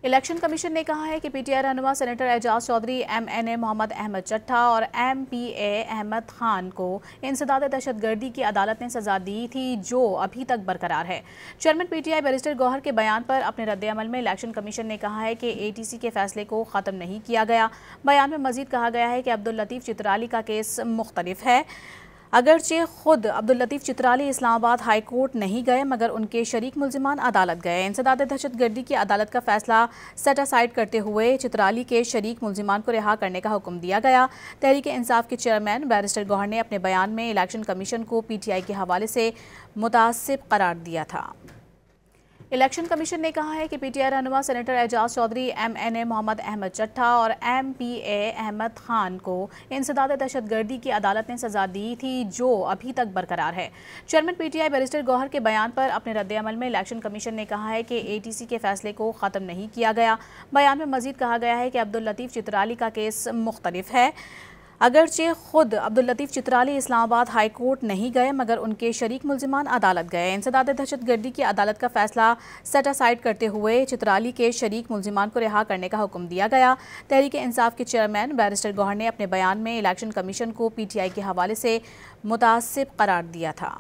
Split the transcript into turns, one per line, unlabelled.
Election commission ने कहा है कि पीटीआई रहनुमा सेनेटर एजाज चौधरी, एमएनए मोहम्मद अहमद चट्टा और एमपीए अहमद खान को इंसदाद दहशतगर्दी की अदालत ने सजा दी थी, जो अभी तक बरकरार है। चेयरमैन पीटीआई बैरिस्टर गौहर के बयान पर अपने रद्द-ए-अमल में इलेक्शन कमीशन ने कहा है कि एटीसी के फैसले को ख़त्म नहीं किया गया। बयान में मजीद कहा गया है कि अब्दुल लतीफ़ चित्राली का केस मुख्तलिफ है। अगरचे खुद अब्दुल लतीफ़ चित्राली इस्लामाबाद हाई कोर्ट नहीं गए, मगर उनके शरीक मुल्जिमान अदालत गए। इंसदाद दहशतगर्दी की अदालत का फैसला सेट असाइड करते हुए चित्राली के शरीक मुल्जिमान को रिहा करने का हुक्म दिया गया। तहरीक इंसाफ के चेयरमैन बैरिस्टर गौहर ने अपने बयान में इलेक्शन कमीशन को पीटीआई के हवाले से मुतासिब करार दिया था। इलेक्शन कमीशन ने कहा है कि पीटीआई रहनुमा सेनेटर एजाज चौधरी, एमएनए मोहम्मद अहमद चट्टा और एमपीए अहमद खान को इंसदाद दहशतगर्दी की अदालत ने सजा दी थी, जो अभी तक बरकरार है। चेयरमैन पीटीआई बैरिस्टर गौहर के बयान पर अपने रद्द-ए-अमल में इलेक्शन कमीशन ने कहा है कि एटीसी के फैसले को ख़त्म नहीं किया गया। बयान में मजीद कहा गया है कि अब्दुल लतीफ़ चित्राली का केस मुख्तलिफ है। अगरचे खुद अब्दुल लतीफ़ चित्राली इस्लामाबाद हाई कोर्ट नहीं गए, मगर उनके शरीक मुल्जिमान अदालत गए। इंसदाद दहशतगर्दी की अदालत का फैसला सेट असाइड करते हुए चित्राली के शरीक मुल्जिमान को रिहा करने का हुक्म दिया गया। तहरीक इंसाफ के चेयरमैन बैरिस्टर गौहर ने अपने बयान में इलेक्शन कमीशन को पीटीआई के हवाले से मुतासिब करार दिया था।